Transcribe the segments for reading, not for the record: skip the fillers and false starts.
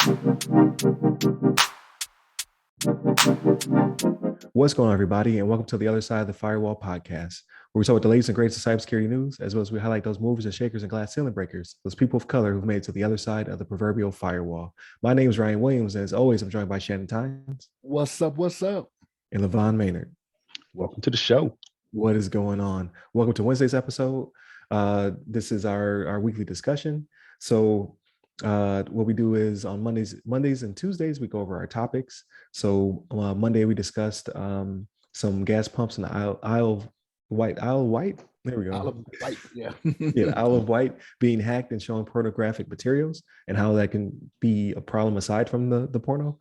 What's going on, everybody, and welcome to the other side of the Firewall podcast, where we talk about the latest and greatest of cybersecurity news, as well as we highlight those movers and shakers and glass ceiling breakers, those people of color who've made it to the other side of the proverbial firewall. My name is Ryan Williams, and as always, I'm joined by Shannon Tynes. What's up? What's up? And LeVon Maynard. Welcome to the show. What is going on? Welcome to Wednesday's episode. This is our weekly discussion. So what we do is on Mondays and Tuesdays, we go over our topics. So Monday, we discussed some gas pumps in the Isle of Wight. There we go. Isle of Wight, yeah. Yeah, the Isle of Wight being hacked and showing pornographic materials and how that can be a problem aside from the porno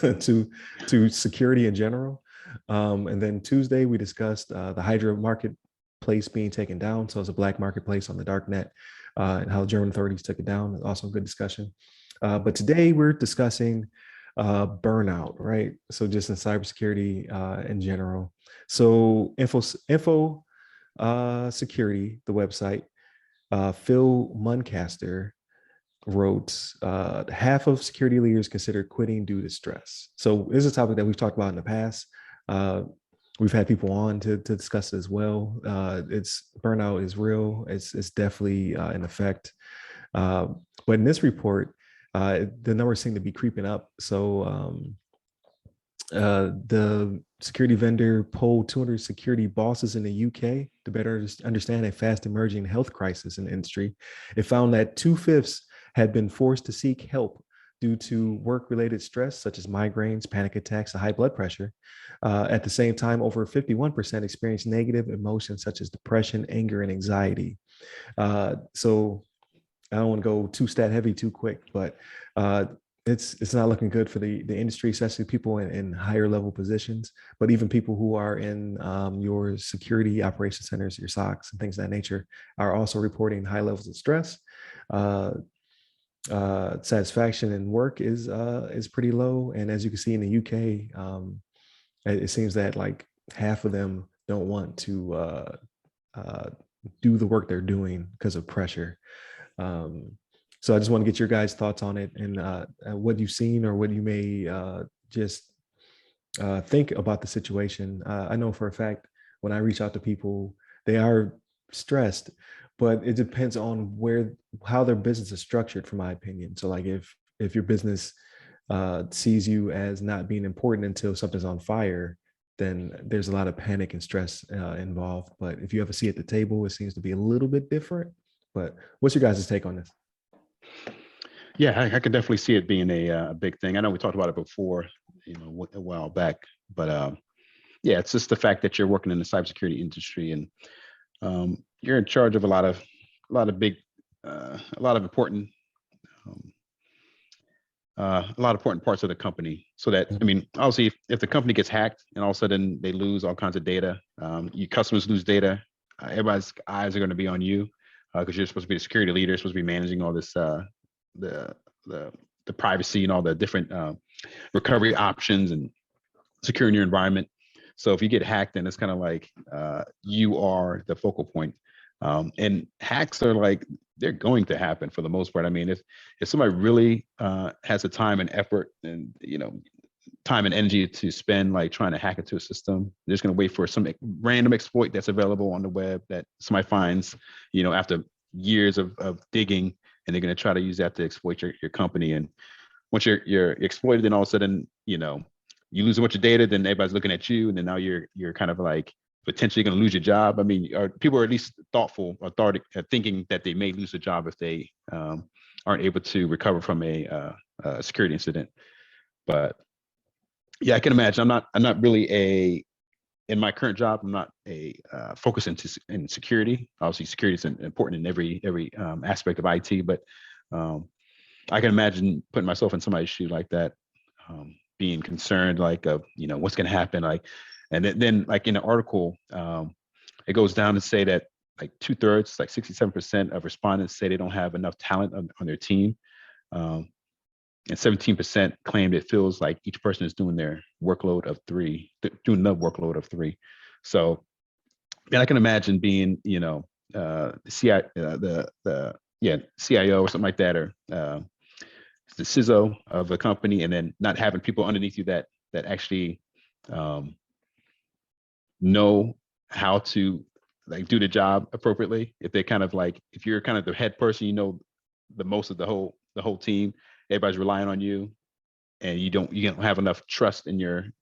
to security in general. And then Tuesday, we discussed the Hydra marketplace being taken down. So it's a black marketplace on the dark net. And how German authorities took it down. Also a good discussion. But today we're discussing burnout, right? So just in cybersecurity in general. So info security, the website, Phil Muncaster wrote, half of security leaders consider quitting due to stress. So this is a topic that we've talked about in the past. We've had people on to discuss it as well. It's burnout is real. It's definitely an effect. But in this report, the numbers seem to be creeping up. So the security vendor polled 200 security bosses in the UK to better understand a fast emerging health crisis in the industry. It found that 2/5 had been forced to seek help due to work-related stress, such as migraines, panic attacks, and high blood pressure. At the same time, over 51% experienced negative emotions such as depression, anger, and anxiety. So I don't want to go too stat heavy too quick, but it's not looking good for the industry, especially people in higher level positions, but even people who are in your security operation centers, your SOCs, and things of that nature are also reporting high levels of stress. Satisfaction in work is pretty low, and as you can see in the UK, it seems that like half of them don't want to do the work they're doing because of pressure. So I just want to get your guys' thoughts on it and what you've seen or what you may just think about the situation. I know for a fact when I reach out to people, they are stressed, but it depends on how their business is structured, from my opinion. So like if your business sees you as not being important until something's on fire, then there's a lot of panic and stress involved. But if you have a seat at the table, it seems to be a little bit different. But what's your guys' take on this? Yeah, I could definitely see it being a big thing. I know we talked about it before, a while back, but yeah, it's just the fact that you're working in the cybersecurity industry and you're in charge of a lot of important parts of the company. So that, I mean, obviously if the company gets hacked and all of a sudden they lose all kinds of data, your customers lose data, everybody's eyes are going to be on you because you're supposed to be the security leader, supposed to be managing all this, the privacy and all the different recovery options and securing your environment. So if you get hacked, then it's kind of like you are the focal point. And hacks are like, they're going to happen for the most part. I mean, if somebody really has the time and effort and, time and energy to spend like trying to hack into a system, they're just going to wait for some random exploit that's available on the web that somebody finds, after years of digging, and they're going to try to use that to exploit your company. And once you're exploited, then all of a sudden, you lose a bunch of data, then everybody's looking at you, and then now you're kind of like potentially going to lose your job. I mean, people are at least thoughtful or thinking that they may lose a job if they aren't able to recover from a security incident. But yeah, I can imagine. I'm not really in my current job, I'm not focused in security. Obviously, security is important in every aspect of IT, but I can imagine putting myself in somebody's shoe like that, being concerned, like, what's going to happen, like, and then like in the article, it goes down to say that like 2/3, like 67% of respondents say they don't have enough talent on their team. And 17% claimed it feels like each person is doing their workload of three. So, and I can imagine being, the CIO or something like that, or the CISO of a company, and then not having people underneath you that actually know how to like do the job appropriately. If they're kind of like, if you're kind of the head person, you know the most of the whole team, everybody's relying on you, and you don't have enough trust in your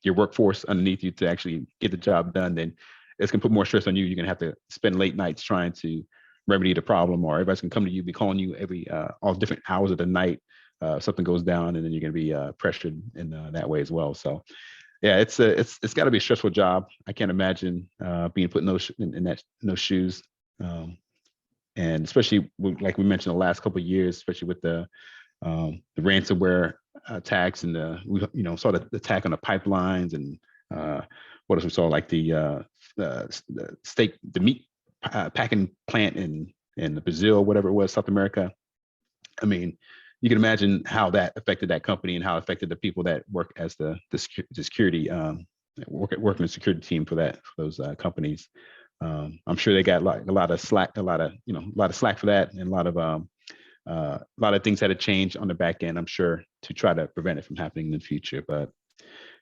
workforce underneath you to actually get the job done, then it's gonna put more stress on you. You're gonna have to spend late nights trying to remedy the problem, or everybody's gonna come to you, be calling you every all different hours of the night. Something goes down, and then you're gonna be pressured in that way as well. So yeah, it's got to be a stressful job. I can't imagine being put in those shoes, and especially like we mentioned the last couple of years, especially with the ransomware attacks, and we saw the attack on the pipelines, and what else we saw, like the meat packing plant in Brazil, whatever it was, South America. I mean, you can imagine how that affected that company and how it affected the people that work as the security working the security team for those companies. I'm sure they got like a lot of slack for that, and a lot of things had to change on the back end, I'm sure, to try to prevent it from happening in the future. But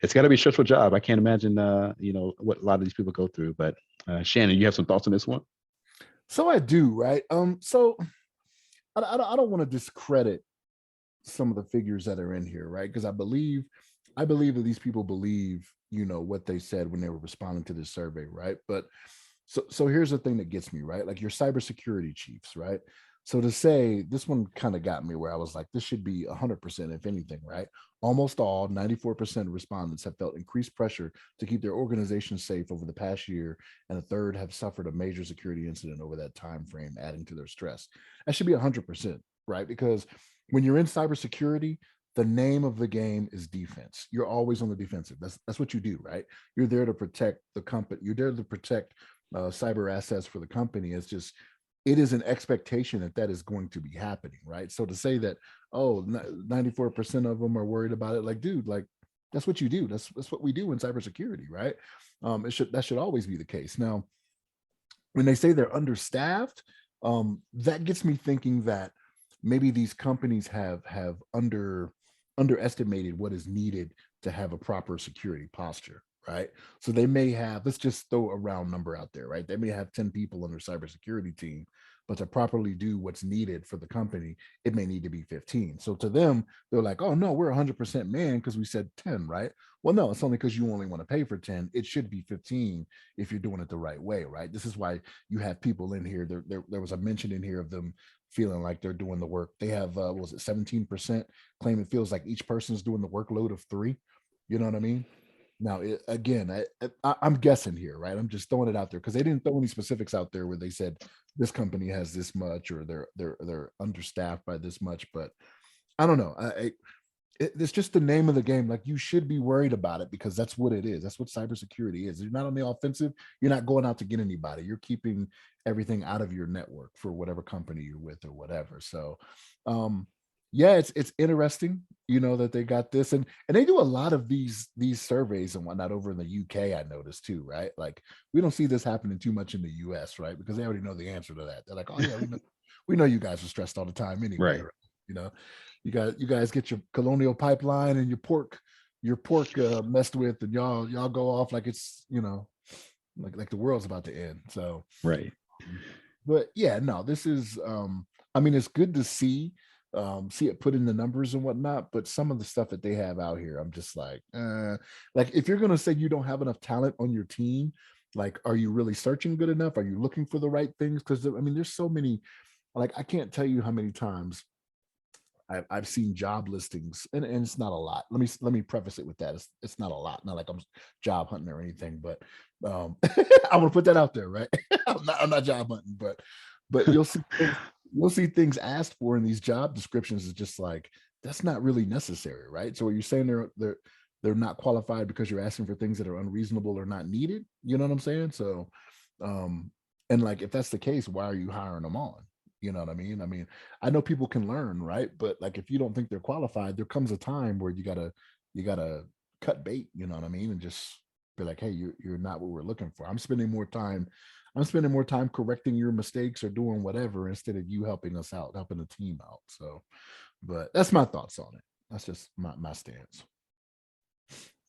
it's got to be a stressful job. I can't imagine, what a lot of these people go through. But Shannon, you have some thoughts on this one? So I do, right? So I don't want to discredit some of the figures that are in here, right? Because I believe that these people believe, what they said when they were responding to this survey, right? But so here's the thing that gets me, right? Like your cybersecurity chiefs, right? So to say, this one kind of got me where I was like, this should be 100%, if anything, right? Almost all 94% of respondents have felt increased pressure to keep their organization safe over the past year, and a third have suffered a major security incident over that time frame, adding to their stress. That should be 100%, right? Because when you're in cybersecurity, the name of the game is defense. You're always on the defensive. That's what you do, right? You're there to protect the company. You're there to protect cyber assets for the company. It is an expectation that is going to be happening, right? So to say that, 94% of them are worried about it, like, dude, like that's what you do. That's what we do in cybersecurity, right? That should always be the case. Now, when they say they're understaffed, that gets me thinking that maybe these companies have underestimated what is needed to have a proper security posture, right? So they may have, let's just throw a round number out there, right? They may have 10 people on their cybersecurity team, but to properly do what's needed for the company, it may need to be 15. So to them, they're like, oh no, we're 100% man because we said 10, right? Well, no, it's only because you only want to pay for 10. It should be 15 if you're doing it the right way, right? This is why you have people in here. There was a mention in here of them feeling like they're doing the work. They have, was it 17% claim it feels like each person is doing the workload of 3. You know what I mean? Now, I'm guessing here, right? I'm just throwing it out there because they didn't throw any specifics out there where they said this company has this much or they're understaffed by this much. But I don't know. It's just the name of the game. Like, you should be worried about it because that's what it is. That's what cybersecurity is. You're not on the offensive. You're not going out to get anybody. You're keeping everything out of your network for whatever company you're with or whatever. So, yeah, it's interesting, that they got this, and they do a lot of these surveys and whatnot over in the UK. I noticed too, right? Like, we don't see this happening too much in the US, right? Because they already know the answer to that. They're like, oh yeah, we know you guys are stressed all the time anyway. Right. You guys get your colonial pipeline and your pork messed with, and y'all go off like it's like the world's about to end. So Right. but yeah, no, this is I mean, it's good to see it put in the numbers and whatnot, but some of the stuff that they have out here, I'm just like if you're gonna say you don't have enough talent on your team, like, are you really searching good enough? Are you looking for the right things? Because I mean, there's so many, like, I can't tell you how many times I've seen job listings, and it's not a lot. Let me preface it with that. It's not a lot. Not like I'm job hunting or anything, but I want to put that out there, right? I'm not job hunting, but you'll see things asked for in these job descriptions is just like, that's not really necessary, right? So are you saying they're not qualified because you're asking for things that are unreasonable or not needed? You know what I'm saying? So and like, if that's the case, why are you hiring them on? You know what I mean? I mean, I know people can learn, right? But like, if you don't think they're qualified, there comes a time where you gotta cut bait, you know what I mean? And just be like, hey, you're not what we're looking for. I'm spending more time I'm spending more time correcting your mistakes or doing whatever instead of you helping us out, helping the team out. So, but that's my thoughts on it. That's just my stance.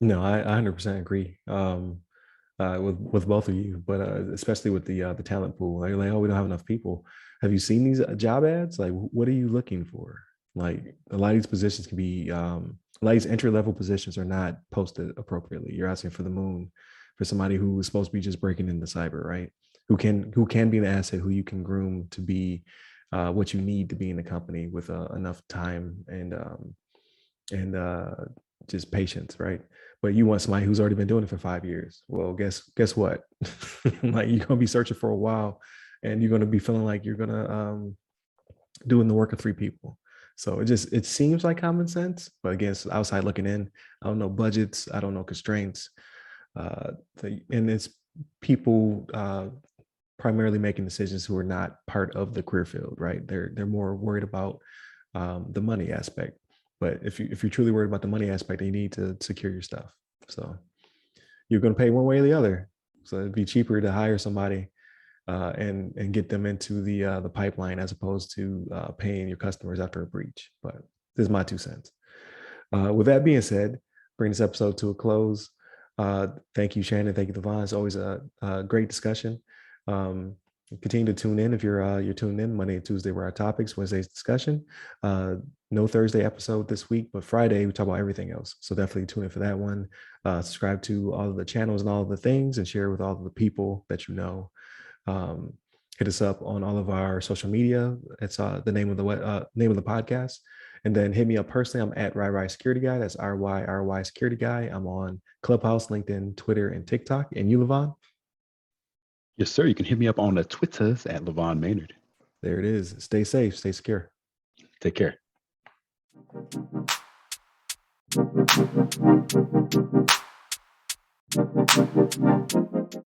No, I 100% agree with both of you, but especially with the talent pool. Like, oh, we don't have enough people. Have you seen these job ads? Like, what are you looking for? Like, a lot of these positions can be a lot of these entry level positions are not posted appropriately. You're asking for the moon for somebody who is supposed to be just breaking into cyber, right? Who can be an asset, who you can groom to be what you need to be in the company with enough time and just patience, right? But you want somebody who's already been doing it for 5 years. Well, guess what? Like, you're gonna be searching for a while, and you're gonna be feeling like you're gonna doing the work of 3 people. So it seems like common sense, but again, it's outside looking in. I don't know budgets. I don't know constraints. And it's people primarily making decisions who are not part of the career field, right? They're more worried about the money aspect. But if you're truly worried about the money aspect, then you need to secure your stuff. So you're going to pay one way or the other. So it'd be cheaper to hire somebody and get them into the pipeline as opposed to paying your customers after a breach. But this is my 2 cents. With that being said, bring this episode to a close. Thank you, Shannon. Thank you, LeVon. It's always a great discussion. Continue to tune in if you're tuned in. Monday and Tuesday were our topics. Wednesday's discussion. No Thursday episode this week, but Friday we talk about everything else. So definitely tune in for that one. Subscribe to all of the channels and all of the things, and share with all of the people that you know. Hit us up on all of our social media. It's the name of the podcast. And then hit me up personally. I'm at RyRy Security Guy. That's RYRY Security Guy. I'm on Clubhouse, LinkedIn, Twitter, and TikTok. And you, LeVon? Yes, sir. You can hit me up on the Twitters at LeVon Maynard. There it is. Stay safe. Stay secure. Take care.